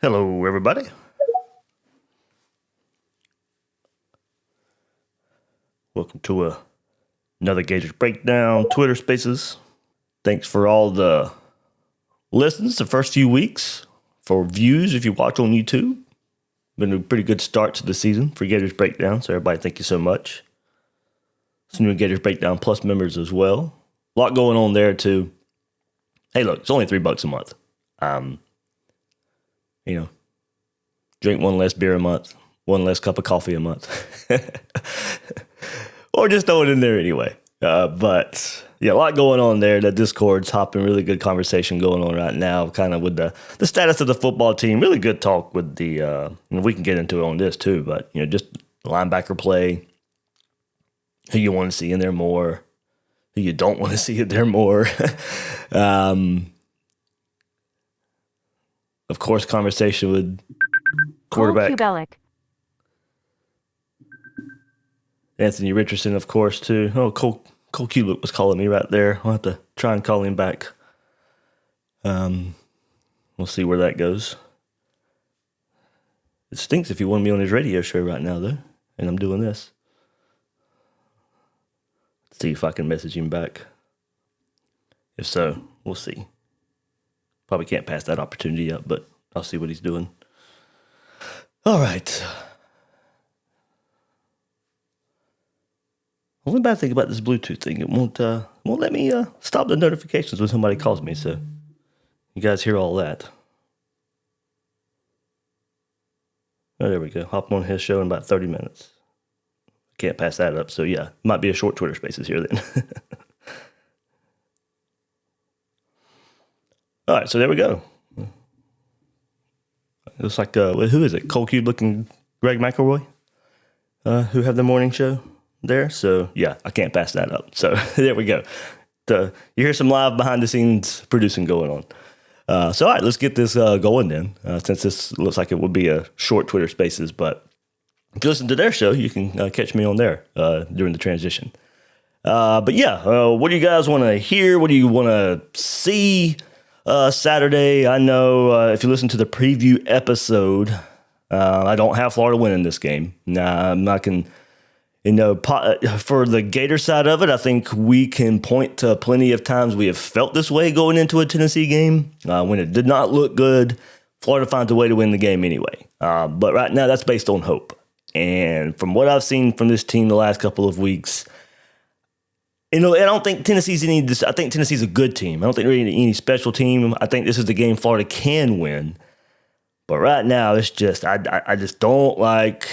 Hello, everybody. Welcome to another Gators Breakdown Twitter Spaces. Thanks for all the listens the first few weeks, for views if you watch on YouTube. Been a pretty good start to the season for Gators Breakdown, so everybody, thank you so much. Some new Gators Breakdown Plus members as well. A lot going on there, too. Hey, look, it's only $3 a month. Drink one less beer a month, one less cup of coffee a month. Or just throw it in there anyway. But yeah, a lot going on there. The Discord's hopping, really good conversation going on right now, kind of with the status of the football team. Really good talk with the, we can get into it on this too, but, just linebacker play, who you want to see in there more, who you don't want to see in there more. Of course, conversation with quarterback Anthony Richardson, of course, too. Oh, Cole Kubiak was calling me right there. I'll have to try and call him back. We'll see where that goes. It stinks if he wanted me on his radio show right now, though, and I'm doing this. Let's see if I can message him back. If so, we'll see. Probably can't pass that opportunity up, but I'll see what he's doing. All right. Only bad thing about this Bluetooth thing, it won't let me stop the notifications when somebody calls me, so you guys hear all that. Oh, there we go. Hop on his show in about 30 minutes. Can't pass that up, so yeah, might be a short Twitter Spaces here then. All right, so there we go. It looks like, who is it? Cole Kubiak and Greg McElroy, who have the morning show there. So, yeah, I can't pass that up. So, there we go. You hear some live behind-the-scenes producing going on. So, all right, let's get this going then, since this looks like it would be a short Twitter Spaces. But if you listen to their show, you can catch me on there during the transition. But, yeah, what do you guys want to hear? What do you want to see? Saturday, I know if you listen to the preview episode, I don't have Florida winning this game. I'm not going for the Gator side of it, I think we can point to plenty of times we have felt this way going into a Tennessee game. When it did not look good, Florida finds a way to win the game anyway. But right now, that's based on hope. And from what I've seen from this team the last couple of weeks, I don't think Tennessee's I think Tennessee's a good team. I don't think they're any special team. I think this is the game Florida can win. But right now, it's just I just don't like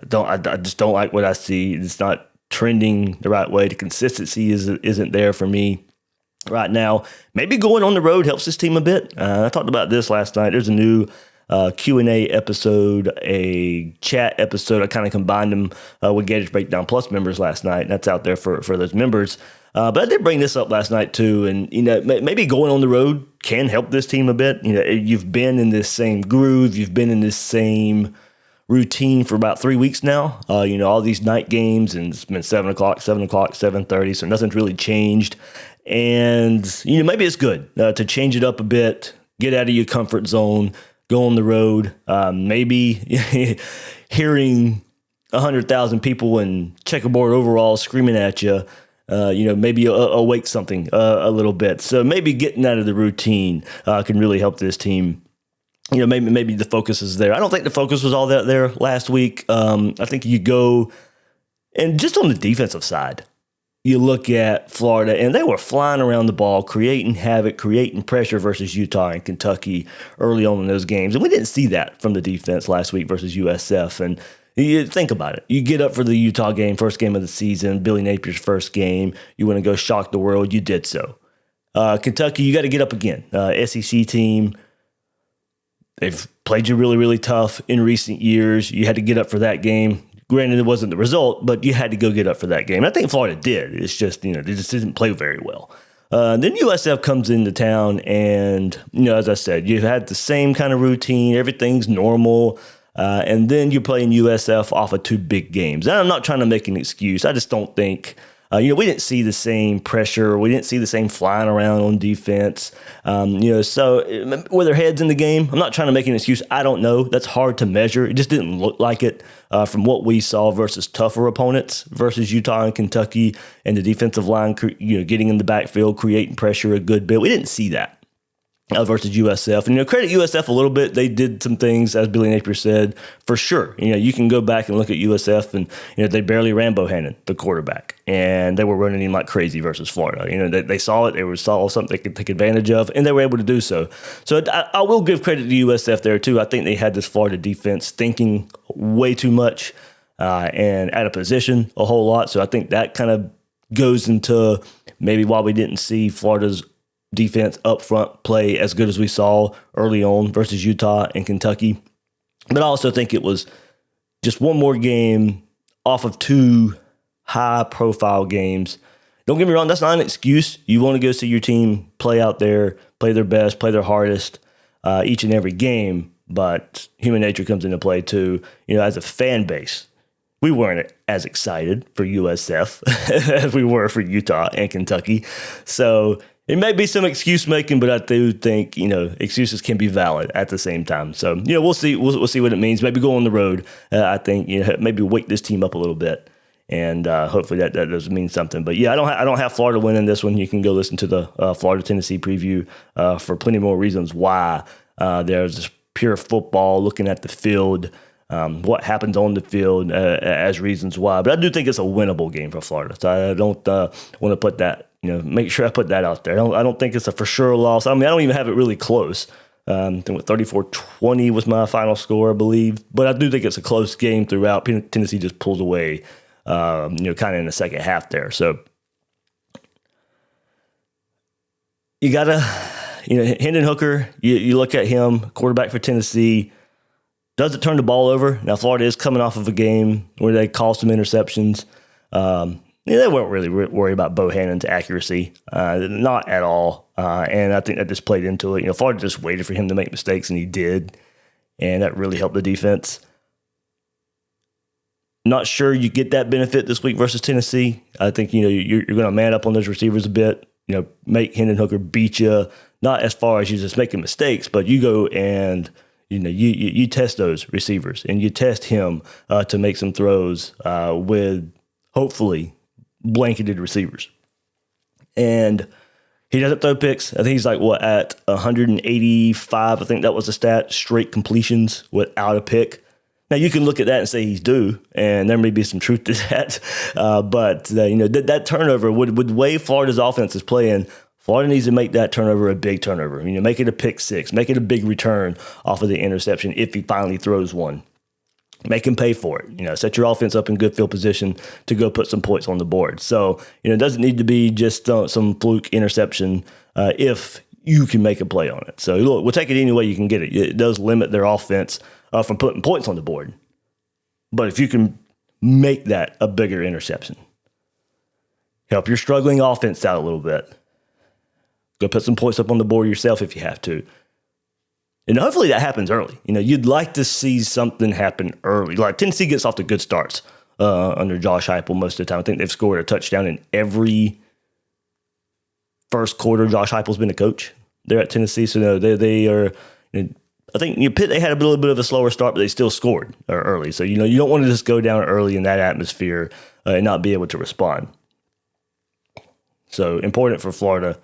what I see. It's not trending the right way. The consistency isn't there for me right now. Maybe going on the road helps this team a bit. I talked about this last night. There's a new Q&A episode, a chat episode. I kind of combined them with Gators Breakdown Plus members last night, and that's out there for those members. But I did bring this up last night too, and maybe going on the road can help this team a bit. You've been in this same groove, you've been in this same routine for about 3 weeks now. All these night games, and it's been 7 o'clock, 7:30, so nothing's really changed. And maybe it's good to change it up a bit, get out of your comfort zone. Go on the road, maybe hearing 100,000 people in checkerboard overalls screaming at you, maybe awake something a little bit. So maybe getting out of the routine can really help this team. Maybe the focus is there. I don't think the focus was all that there last week. I think you go, and just on the defensive side, you look at Florida, and they were flying around the ball, creating havoc, creating pressure versus Utah and Kentucky early on in those games. And we didn't see that from the defense last week versus USF. And you think about it. You get up for the Utah game, first game of the season, Billy Napier's first game. You want to go shock the world. You did so. Kentucky, you got to get up again. SEC team, they've played you really, really tough in recent years. You had to get up for that game. Granted, it wasn't the result, but you had to go get up for that game. I think Florida did. It's just, they just didn't play very well. Then USF comes into town, and, as I said, you had the same kind of routine. Everything's normal. And then you're playing USF off of 2 big games. And I'm not trying to make an excuse. I just don't think We didn't see the same pressure. We didn't see the same flying around on defense. So were their heads in the game? I'm not trying to make an excuse. I don't know. That's hard to measure. It just didn't look like it from what we saw versus tougher opponents versus Utah and Kentucky, and the defensive line, getting in the backfield, creating pressure a good bit. We didn't see that versus USF. And, credit USF a little bit. They did some things, as Billy Napier said, for sure. You can go back and look at USF, and, they barely ran Bohannon, the quarterback. And they were running him like crazy versus Florida. They saw it. They saw something they could take advantage of, and they were able to do so. So I will give credit to USF there, too. I think they had this Florida defense thinking way too much and out of position a whole lot. So I think that kind of goes into maybe why we didn't see Florida's defense up front play as good as we saw early on versus Utah and Kentucky. But I also think it was just one more game off of two high-profile games. Don't get me wrong, that's not an excuse. You want to go see your team play out there, play their best, play their hardest each and every game, but human nature comes into play too. As a fan base, we weren't as excited for USF as we were for Utah and Kentucky. So it may be some excuse making, but I do think, excuses can be valid at the same time. So, we'll see. We'll see what it means. Maybe go on the road. I think, maybe wake this team up a little bit, and hopefully that does mean something. But yeah, I don't have Florida winning this one. You can go listen to the Florida-Tennessee preview for plenty more reasons why. There's just pure football, looking at the field, what happens on the field as reasons why. But I do think it's a winnable game for Florida. So I don't want to put that. Make sure I put that out there. I don't think it's a for sure loss. I don't even have it really close. I think 34-20 was my final score, I believe. But I do think it's a close game throughout. Tennessee just pulls away, kind of in the second half there. So you got to, Hendon Hooker, you look at him, quarterback for Tennessee, doesn't turn the ball over. Now, Florida is coming off of a game where they caused some interceptions. They weren't really worried about Bohannon's accuracy, not at all. And I think that just played into it. Florida just waited for him to make mistakes, and he did. And that really helped the defense. Not sure you get that benefit this week versus Tennessee. I think, you're going to man up on those receivers a bit, make Hendon Hooker beat you, not as far as you just making mistakes, but you go and, you test those receivers, and you test him to make some throws with hopefully blanketed receivers. And he doesn't throw picks. I think he's at 185, I think that was the stat, straight completions without a pick. Now, you can look at that and say he's due, and there may be some truth to that. But that turnover, with the way Florida's offense is playing, Florida needs to make that turnover a big turnover. Make it a pick six, make it a big return off of the interception if he finally throws one. Make him pay for it. Set your offense up in good field position to go put some points on the board. So, it doesn't need to be just some fluke interception if you can make a play on it. So, look, we'll take it any way you can get it. It does limit their offense from putting points on the board. But if you can make that a bigger interception, help your struggling offense out a little bit. Go put some points up on the board yourself if you have to. And hopefully that happens early. You'd like to see something happen early. Like Tennessee gets off to good starts under Josh Heupel most of the time. I think they've scored a touchdown in every first quarter Josh Heupel's been a coach there at Tennessee. So they are. I think Pitt, they had a little bit of a slower start, but they still scored early. So you don't want to just go down early in that atmosphere and not be able to respond. So important for Florida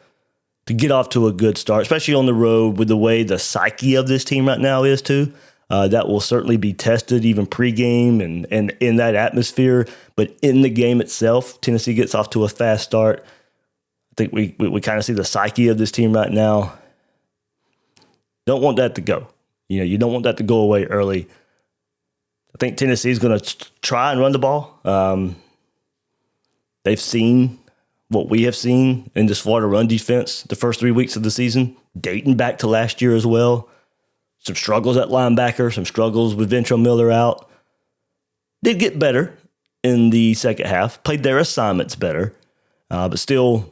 to get off to a good start, especially on the road with the way the psyche of this team right now is too. That will certainly be tested even pregame and in that atmosphere. But in the game itself, Tennessee gets off to a fast start. I think we kind of see the psyche of this team right now. Don't want that to go. You don't want that to go away early. I think Tennessee is going to try and run the ball. They've seen what we have seen in this Florida run defense the first 3 weeks of the season, dating back to last year as well. Some struggles at linebacker, some struggles with Ventrell Miller out. Did get better in the second half, played their assignments better, but still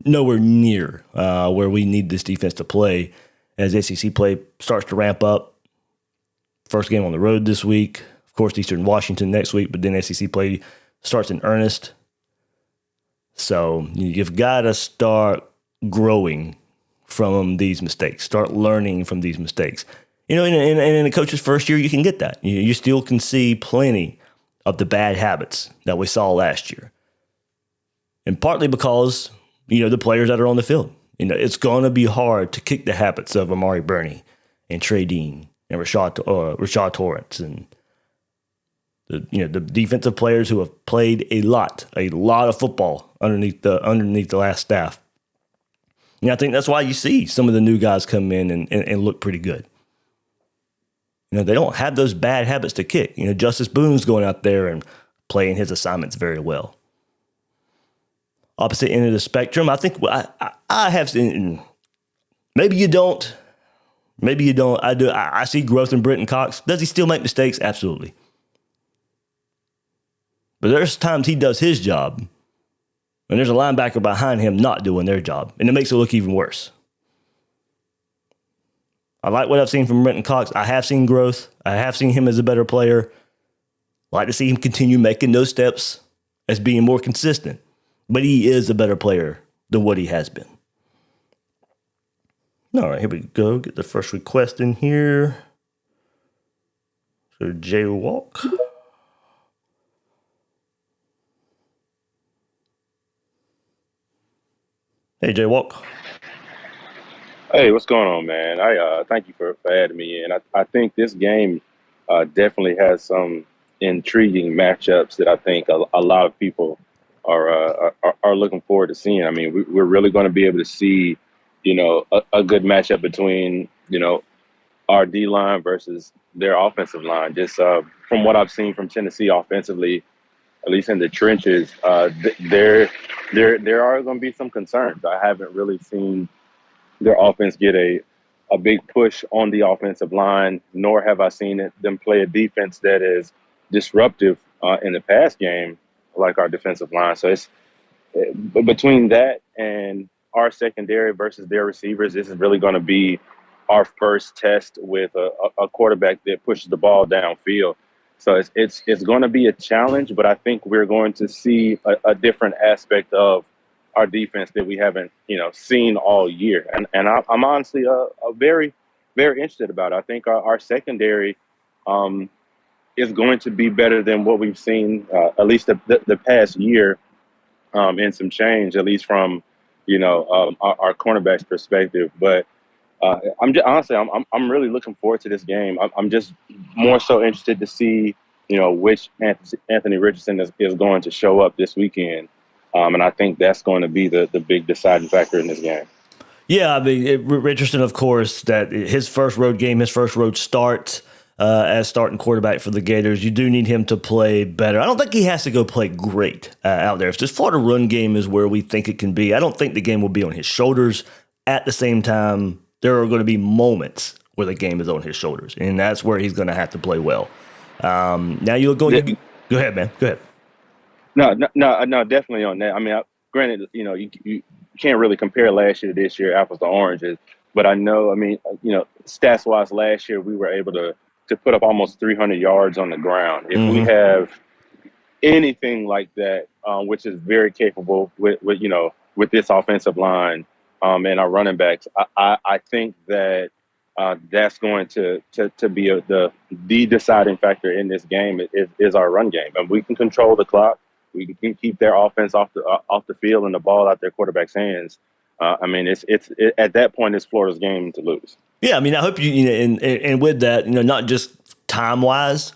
nowhere near where we need this defense to play as ACC play starts to ramp up. First game on the road this week. Of course, Eastern Washington next week, but then ACC play starts in earnest. So you've got to start growing from these mistakes, start learning from these mistakes. You know, in a coach's first year, you can get that. You still can see plenty of the bad habits that we saw last year. And partly because, the players that are on the field. It's going to be hard to kick the habits of Amari Burney and Trey Dean and Rashad Torrance and the defensive players who have played a lot of football underneath the last staff. I think that's why you see some of the new guys come in and look pretty good. They don't have those bad habits to kick. Justice Boone's going out there and playing his assignments very well. Opposite end of the spectrum, I think I have seen, maybe you don't. I do. I see growth in Brenton Cox. Does he still make mistakes? Absolutely. But there's times he does his job, and there's a linebacker behind him not doing their job, and it makes it look even worse. I like what I've seen from Brenton Cox. I have seen growth. I have seen him as a better player. I like to see him continue making those steps as being more consistent. But he is a better player than what he has been. All right, here we go. Get the first request in here. So Jaywalk. Hey, Jaywalk. Hey, what's going on, man? I thank you for adding me in. I think this game definitely has some intriguing matchups that I think a lot of people are looking forward to seeing. I mean, we're really going to be able to see, a good matchup between, our D line versus their offensive line. Just from what I've seen from Tennessee offensively, at least in the trenches, there are going to be some concerns. I haven't really seen their offense get a big push on the offensive line, nor have I seen them play a defense that is disruptive in the pass game like our defensive line. So it's between that and our secondary versus their receivers, this is really going to be our first test with a quarterback that pushes the ball downfield. So it's going to be a challenge, but I think we're going to see a different aspect of our defense that we haven't, seen all year. And I'm honestly very, very interested about it. I think our secondary is going to be better than what we've seen, at least the past year, in some change, at least from, our cornerbacks perspective. But I'm really looking forward to this game. I'm just more so interested to see, which Anthony Richardson is going to show up this weekend. And I think that's going to be the big deciding factor in this game. Yeah, I mean, Richardson, of course, that his first road game, his first road start as starting quarterback for the Gators, you do need him to play better. I don't think he has to go play great out there. If this Florida run game is where we think it can be, I don't think the game will be on his shoulders. At the same time, there are going to be moments where the game is on his shoulders, and that's where he's going to have to play well. Now you're going. Go ahead, man. Go ahead. No, definitely on that. I mean, granted, you can't really compare last year to this year, apples to oranges. But I know, stats wise, last year we were able to put up almost 300 yards on the ground. If we have anything like that, which is very capable with this offensive line and our running backs, I think that that's going to be the deciding factor in this game is our run game, and we can control the clock. We can keep their offense off the field and the ball out their quarterback's hands. It's at that point, it's Florida's game to lose. Yeah, I mean, I hope and with that, not just time wise,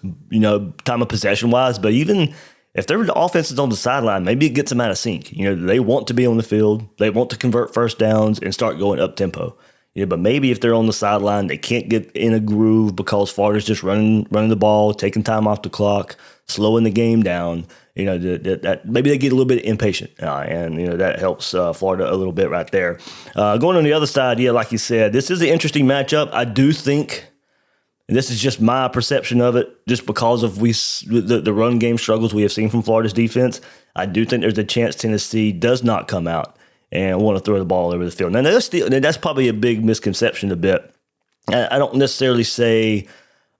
time of possession wise, but even if their offense is on the sideline, maybe it gets them out of sync. They want to be on the field, they want to convert first downs and start going up tempo. But maybe if they're on the sideline, they can't get in a groove because Florida's just running the ball, taking time off the clock, slowing the game down. That maybe they get a little bit impatient, and that helps Florida a little bit right there. Going on the other side, like you said, this is an interesting matchup. I do think, and this is just my perception of it, just because of the run game struggles we have seen from Florida's defense, I do think there's a chance Tennessee does not come out and want to throw the ball over the field. Now, that's probably a big misconception a bit. I don't necessarily say,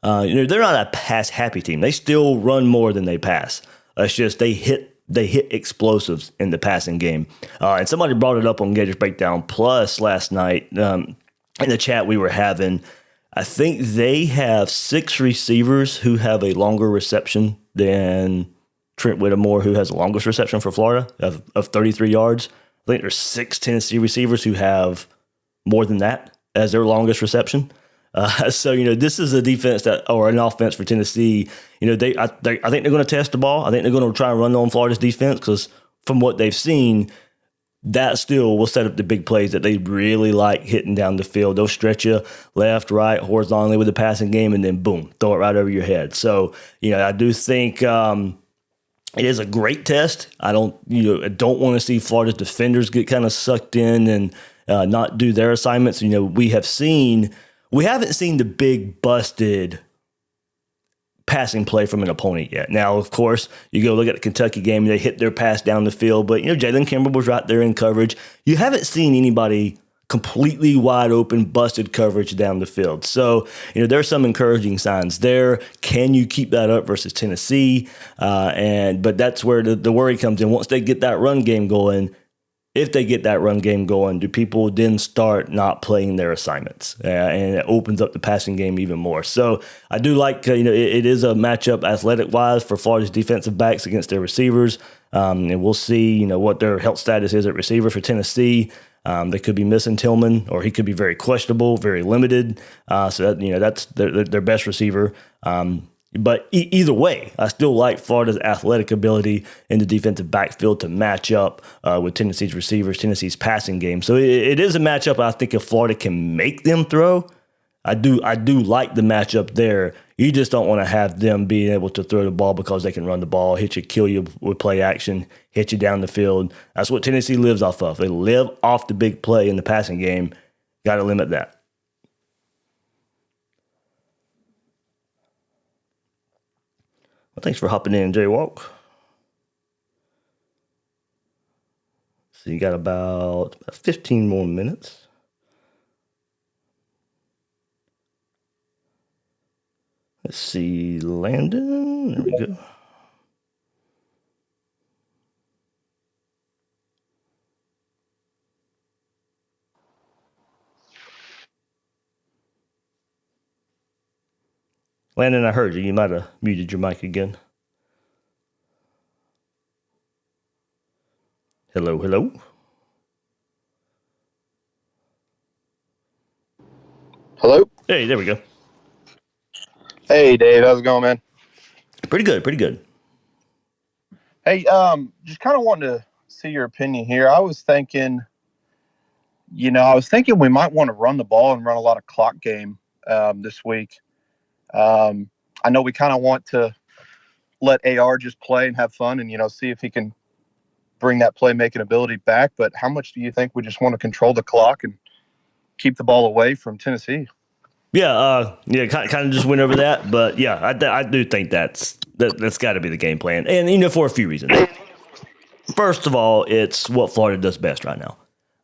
they're not a pass-happy team. They still run more than they pass. It's just they hit they hit explosives in the passing game. And somebody brought it up on Gators Breakdown Plus last night in the chat we were having. I think they have 6 receivers who have a longer reception than Trent Whittemore, who has the longest reception for Florida of 33 yards. I think there's 6 Tennessee receivers who have more than that as their longest reception. So, this is a defense or an offense for Tennessee. I think they're going to test the ball. I think they're going to try and run on Florida's defense because from what they've seen, that still will set up the big plays that they really like hitting down the field. They'll stretch you left, right, horizontally with the passing game, and then boom, throw it right over your head. So, I do think it is a great test. I don't want to see Florida's defenders get kind of sucked in and not do their assignments. We haven't seen the big busted passing play from an opponent yet. Now, of course, you go look at the Kentucky game, they hit their pass down the field, but Jalen Kimber was right there in coverage. You haven't seen anybody completely wide open, busted coverage down the field. So, there's some encouraging signs there. Can you keep that up versus Tennessee? But that's where the worry comes in. Once they get that run game going, if they get that run game going, do people then start not playing their assignments? And it opens up the passing game even more. So I do like, it is a matchup athletic-wise for Florida's defensive backs against their receivers. And we'll see, what their health status is at receiver for Tennessee. They could be missing Tillman, or he could be very questionable, very limited. So that's their best receiver. But either way, I still like Florida's athletic ability in the defensive backfield to match up with Tennessee's receivers, Tennessee's passing game. So it is a matchup I think if Florida can make them throw, I do like the matchup there. You just don't want to have them being able to throw the ball because they can run the ball, hit you, kill you with play action, hit you down the field. That's what Tennessee lives off of. They live off the big play in the passing game. Got to limit that. Well, thanks for hopping in, Jaywalk. So you got about 15 more minutes. Let's see, Landon. There we go. Landon, I heard you. You might have muted your mic again. Hello, hello. Hello? Hey, there we go. Hey, Dave. How's it going, man? Pretty good, pretty good. Hey, just kind of wanted to see your opinion here. I was thinking we might want to run the ball and run a lot of clock game this week. I know we kind of want to let AR just play and have fun and, see if he can bring that playmaking ability back. But how much do you think we just want to control the clock and keep the ball away from Tennessee? Yeah, kind of just went over that. But, yeah, I do think that's got to be the game plan. And, for a few reasons. First of all, it's what Florida does best right now.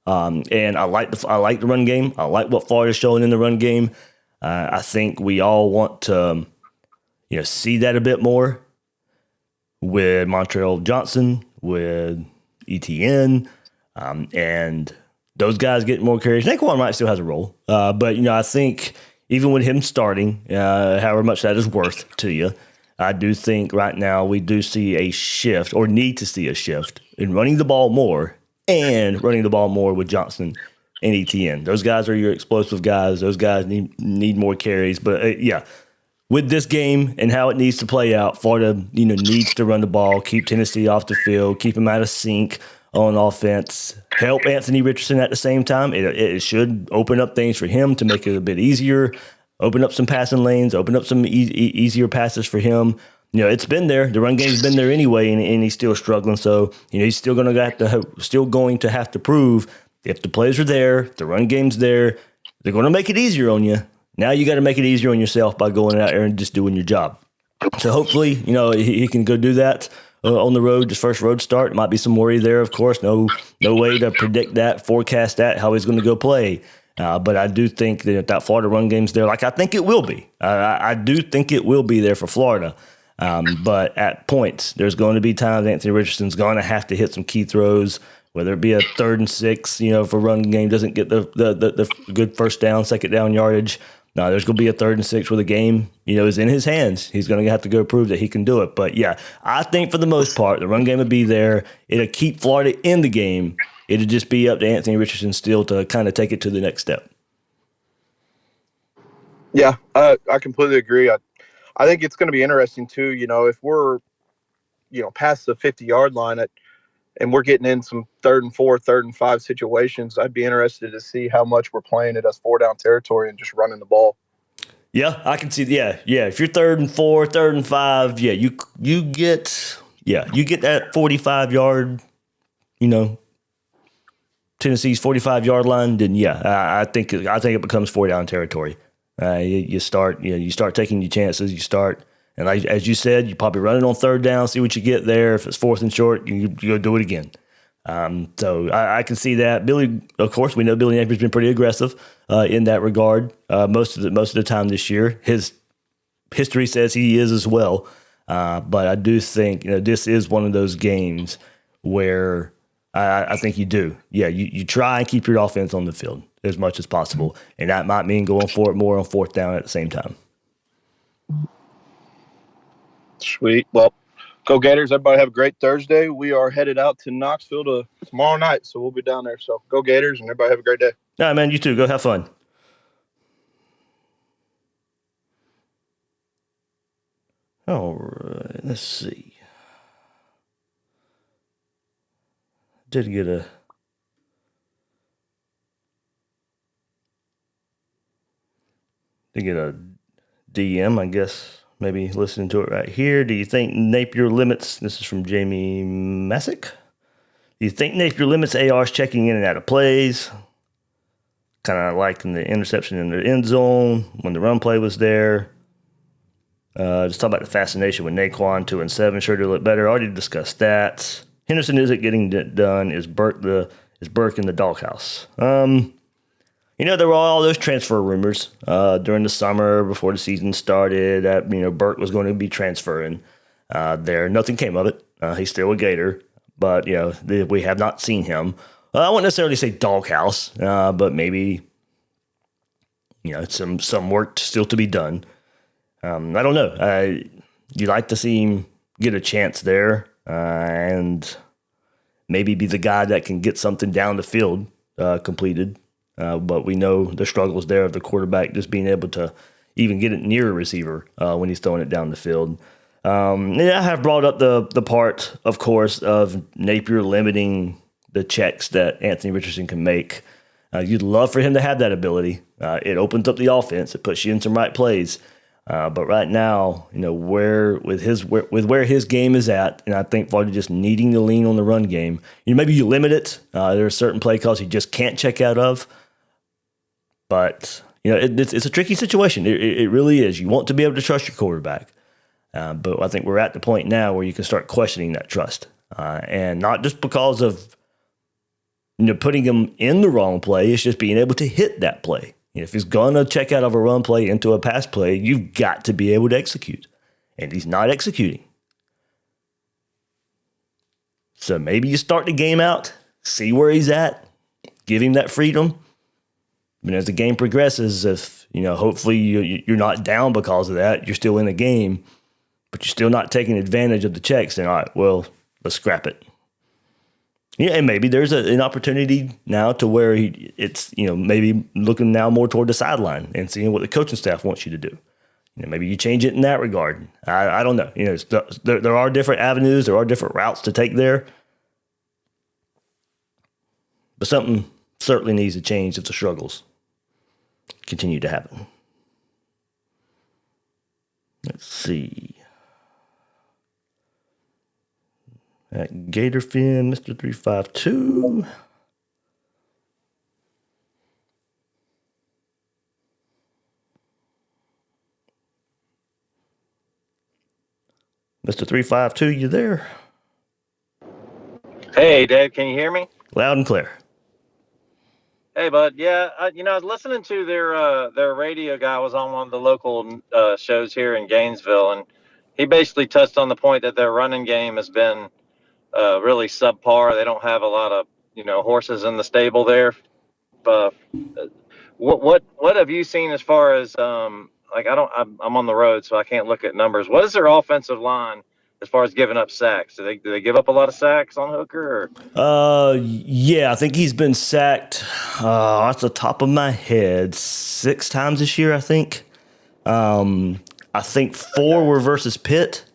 And I like the run game. I like what Florida's showing in the run game. I think we all want to, see that a bit more with Montreal Johnson, with ETN, and those guys getting more carries. Naquan Wright still has a role, but I think even with him starting, however much that is worth to you, I do think right now we do see a shift, or need to see a shift, in running the ball more and running the ball more with Johnson and ETN. Those guys are your explosive guys. Those guys need more carries. But, with this game and how it needs to play out, Florida, needs to run the ball, keep Tennessee off the field, keep them out of sync on offense, help Anthony Richardson at the same time. It should open up things for him to make it a bit easier, open up some passing lanes, open up some easier passes for him. It's been there. The run game's been there anyway, and he's still struggling. So, he's still going to have to prove if the plays are there, the run game's there, they're going to make it easier on you. Now you got to make it easier on yourself by going out there and just doing your job. So hopefully, he can go do that on the road, his first road start. Might be some worry there, of course. No way to predict that, forecast that, how he's going to go play. But I do think that Florida run game's there, like I think it will be. I do think it will be there for Florida. But at points, there's going to be times Anthony Richardson's going to have to hit some key throws, whether it be a 3rd and 6, if a run game doesn't get the good first down, second down yardage. No, there's going to be a 3rd and 6 where the game, is in his hands. He's going to have to go prove that he can do it. But yeah, I think for the most part, the run game will be there. It'll keep Florida in the game. It'll just be up to Anthony Richardson still to kind of take it to the next step. Yeah, I completely agree. I think it's going to be interesting too. If we're, past the 50-yard line and we're getting in some 3rd and 4, 3rd and 5 situations, I'd be interested to see how much we're playing it as 4-down territory and just running the ball. Yeah, I can see. Yeah. If you're 3rd and 4, 3rd and 5, you get that 45-yard, Tennessee's 45-yard line. Then I think it becomes 4-down territory. You start taking your chances. You start, and as you said, you probably run it on 3rd down, see what you get there. If it's 4th and short, you go do it again. So I can see that. Billy, of course, we know Billy Napier's been pretty aggressive in that regard most of the time this year. His history says he is as well. But I do think this is one of those games where I think you do. Yeah, you try and keep your offense on the field as much as possible, and that might mean going for it more on 4th down at the same time. Sweet. Well, go Gators. Everybody have a great Thursday. We are headed out to Knoxville tomorrow night, so we'll be down there. So go Gators, and everybody have a great day. All right, man. You too. Go have fun. All right. Let's see. Did get a DM, I guess. Maybe listening to it right here. Do you think Napier limits? This is from Jamie Messick. Do you think Napier limits AR's checking in and out of plays? Kind of like in the interception in the end zone when the run play was there. Just talk about the fascination with Naquan 2 and 7. Sure to look better. Already discussed that. Henderson isn't getting it done. Is Burke in the doghouse? There were all those transfer rumors during the summer before the season started that Burke was going to be transferring there. Nothing came of it. He's still a Gator, but we have not seen him. I wouldn't necessarily say doghouse, but maybe some work still to be done. I don't know. You like to see him get a chance there and maybe be the guy that can get something down the field completed. But we know the struggles there of the quarterback just being able to even get it near a receiver when he's throwing it down the field. I have brought up the part, of course, of Napier limiting the checks that Anthony Richardson can make. You'd love for him to have that ability. It opens up the offense. It puts you in some right plays. But right now, where his game is at, and I think Florida just needing to lean on the run game. Maybe you limit it. There are certain play calls you just can't check out of. But it's a tricky situation. It really is. You want to be able to trust your quarterback, but I think we're at the point now where you can start questioning that trust, and not just because of putting him in the wrong play. It's just being able to hit that play. If he's going to check out of a run play into a pass play, you've got to be able to execute. And he's not executing. So maybe you start the game out, see where he's at, give him that freedom. But as the game progresses, if, hopefully you're not down because of that, you're still in the game, but you're still not taking advantage of the checks, then all right, well, let's scrap it. Yeah, and maybe there's an opportunity now to where it's maybe looking now more toward the sideline and seeing what the coaching staff wants you to do. Maybe you change it in that regard. I don't know. There are different avenues. There are different routes to take there. But something certainly needs to change if the struggles continue to happen. Let's see. At Gatorfin, Mr. 352. Mr. 352, you there? Hey, Dave, can you hear me? Loud and clear. Hey, bud. Yeah, I was listening to their radio guy was on one of the local shows here in Gainesville, and he basically touched on the point that their running game has been really subpar. They don't have a lot of horses in the stable there. Uh, what have you seen as far as like I'm on the road, so I can't look at numbers. What is their offensive line as far as giving up sacks? Do they give up a lot of sacks on Hooker? Yeah, I think he's been sacked off the top of my head 6 times this year, I think. I think 4 were versus Pitt.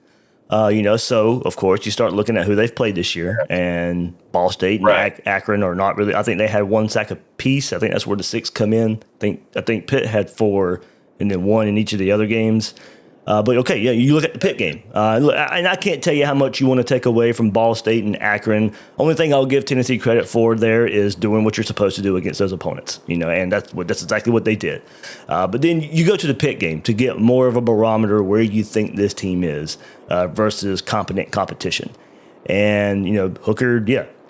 So of course you start looking at who they've played this year, and Ball State and Akron are not really. I think they had 1 sack apiece. I think that's where the 6 come in. I think Pitt had 4, and then 1 in each of the other games. But okay, yeah, you look at the Pitt game, and I can't tell you how much you want to take away from Ball State and Akron. Only thing I'll give Tennessee credit for there is doing what you're supposed to do against those opponents, and that's exactly what they did. But then you go to the Pitt game to get more of a barometer where you think this team is versus competent competition. And Hooker,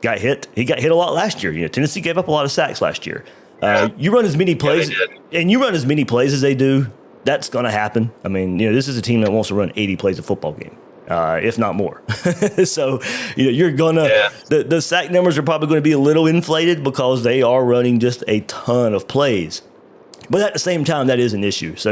got hit. He got hit a lot last year. Tennessee gave up a lot of sacks last year. You run as many plays, as they do. That's going to happen. I mean, this is a team that wants to run 80 plays a football game, if not more. So, you're going to the sack numbers are probably going to be a little inflated because they are running just a ton of plays. But at the same time, that is an issue. So,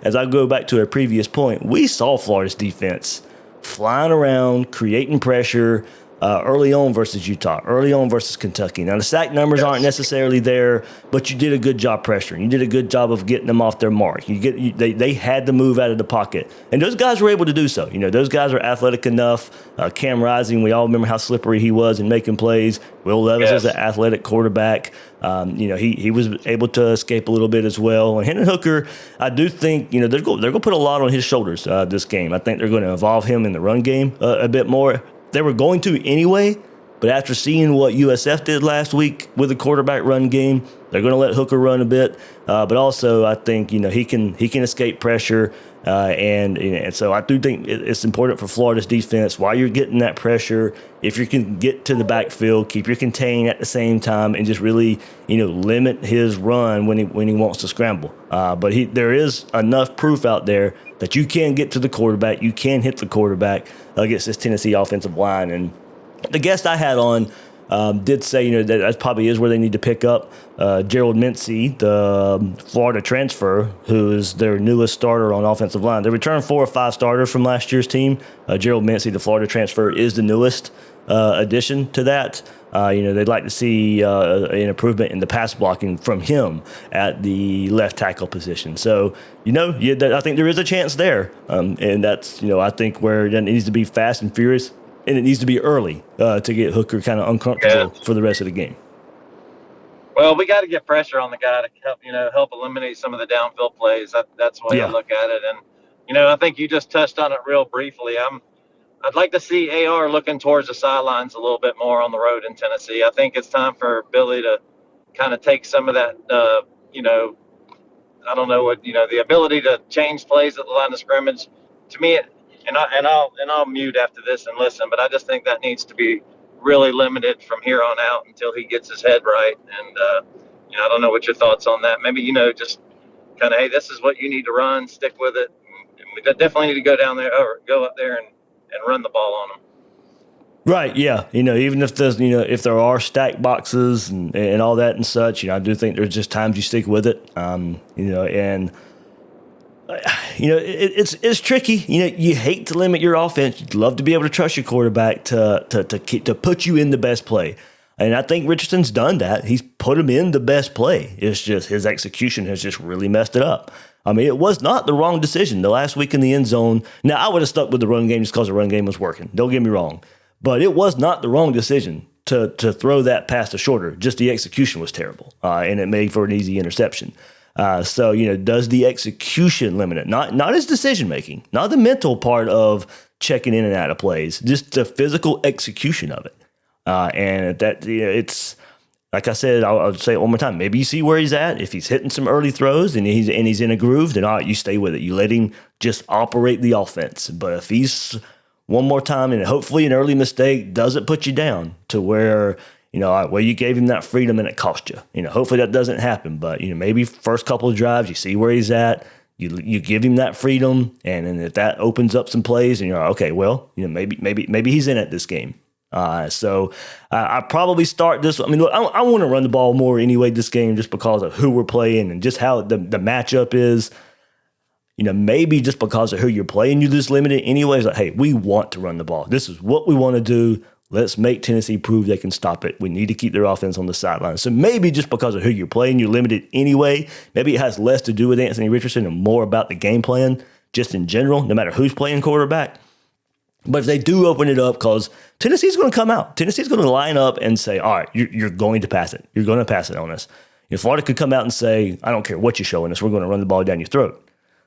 as I go back to a previous point, we saw Florida's defense flying around, creating pressure, early on versus Utah, early on versus Kentucky. Now, the sack numbers aren't necessarily there, but you did a good job pressuring. You did a good job of getting them off their mark. They had to move out of the pocket, and those guys were able to do so. Those guys are athletic enough. Cam Rising, we all remember how slippery he was in making plays. Will Levis is an athletic quarterback. He was able to escape a little bit as well. And Hendon Hooker, I do think they're going to put a lot on his shoulders this game. I think they're going to involve him in the run game a bit more. They were going to anyway, but after seeing what USF did last week with the quarterback run game, they're going to let Hooker run a bit. But also, I think he can escape pressure, and so I do think it's important for Florida's defense while you're getting that pressure. If you can get to the backfield, keep your contain at the same time, and just really limit his run when he wants to scramble. But there is enough proof out there that you can get to the quarterback, you can hit the quarterback against this Tennessee offensive line. And the guest I had on did say, that probably is where they need to pick up. Gerald Mincey, the Florida transfer, who is their newest starter on offensive line. They returned 4 or 5 starters from last year's team. Gerald Mincey, the Florida transfer, is the newest addition to that. They'd like to see an improvement in the pass blocking from him at the left tackle position. So, I think there is a chance there. And that's, I think where it needs to be fast and furious, and it needs to be early to get Hooker kind of uncomfortable for the rest of the game. Well, we got to get pressure on the guy to help eliminate some of the downfield plays. That's the way I look at it. And, I think you just touched on it real briefly. I'd like to see AR looking towards the sidelines a little bit more on the road in Tennessee. I think it's time for Billy to kind of take some of that, I don't know what, the ability to change plays at the line of scrimmage. To me, I'll mute after this and listen, but I just think that needs to be really limited from here on out until he gets his head right. And, I don't know what your thoughts on that. Maybe, just kind of, hey, this is what you need to run, stick with it. And we definitely need to go down there or go up there and run the ball on them. Right, yeah. Even if there's, if there are stack boxes and all that and such, I do think there's just times you stick with it. And it's tricky. You hate to limit your offense. You'd love to be able to trust your quarterback to put you in the best play. And I think Richardson's done that. He's put him in the best play. It's just his execution has just really messed it up. I mean, it was not the wrong decision the last week in the end zone. Now, I would have stuck with the run game just because the run game was working. Don't get me wrong. But it was not the wrong decision to throw that pass to shorter. Just the execution was terrible, and it made for an easy interception. So, does the execution limit it? Not his decision-making, not the mental part of checking in and out of plays, just the physical execution of it. And that it's... Like I said, I'll say it one more time. Maybe you see where he's at. If he's hitting some early throws and he's in a groove, then all right, you stay with it. You let him just operate the offense. But if he's one more time and hopefully an early mistake doesn't put you down to where, you gave him that freedom and it cost you. Hopefully that doesn't happen. But, maybe first couple of drives, you see where he's at. You give him that freedom, and if that opens up some plays, and you're like, okay, well, maybe he's in it this game. So I probably start this. I mean, look, I want to run the ball more anyway this game, just because of who we're playing and just how the matchup is. Maybe just because of who you're playing, you just limit it anyway. It's like, hey, we want to run the ball. This is what we want to do. Let's make Tennessee prove they can stop it. We need to keep their offense on the sideline. So maybe just because of who you're playing, you're limited anyway. Maybe it has less to do with Anthony Richardson and more about the game plan just in general, no matter who's playing quarterback. But if they do open it up, because Tennessee's going to come out. Tennessee's going to line up and say, all right, you're going to pass it. You're going to pass it on us. Florida could come out and say, I don't care what you're showing us. We're going to run the ball down your throat.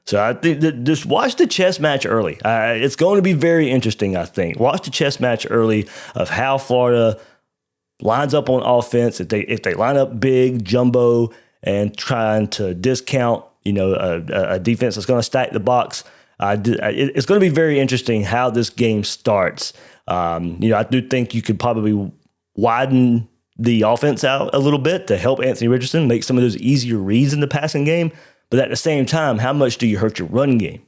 So I think that just watch the chess match early. It's going to be very interesting, I think. Watch the chess match early of how Florida lines up on offense. If they line up big, jumbo, and trying to discount, a defense that's going to stack the box. It's going to be very interesting how this game starts. I do think you could probably widen the offense out a little bit to help Anthony Richardson make some of those easier reads in the passing game. But at the same time, how much do you hurt your run game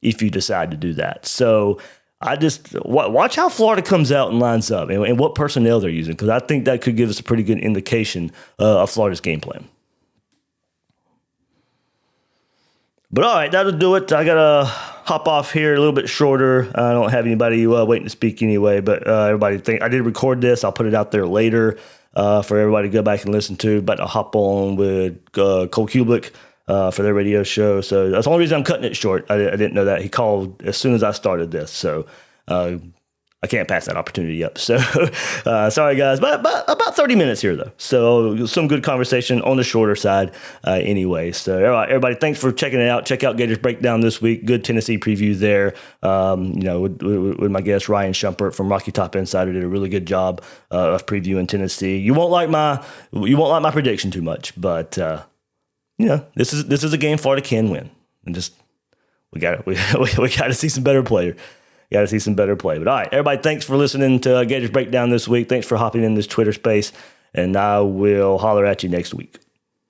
if you decide to do that? So I just watch how Florida comes out and lines up and what personnel they're using, because I think that could give us a pretty good indication of Florida's game plan. But all right, that'll do it. I got to hop off here a little bit shorter. I don't have anybody waiting to speak anyway, but everybody think I did record this. I'll put it out there later for everybody to go back and listen to. But I'll hop on with Cole Kubelik for their radio show. So that's the only reason I'm cutting it short. I didn't know that. He called as soon as I started this. So I can't pass that opportunity up. So sorry, guys. But about 30 minutes here, though. So some good conversation on the shorter side anyway. So everybody, thanks for checking it out. Check out Gators Breakdown this week. Good Tennessee preview there. With my guest, Ryan Shumpert from Rocky Top Insider, did a really good job of previewing Tennessee. You won't like my prediction too much, but this is a game Florida can win, and just we got to see some better play. Got to see some better play. But all right, everybody, thanks for listening to Gators Breakdown this week. Thanks for hopping in this Twitter space, and I will holler at you next week.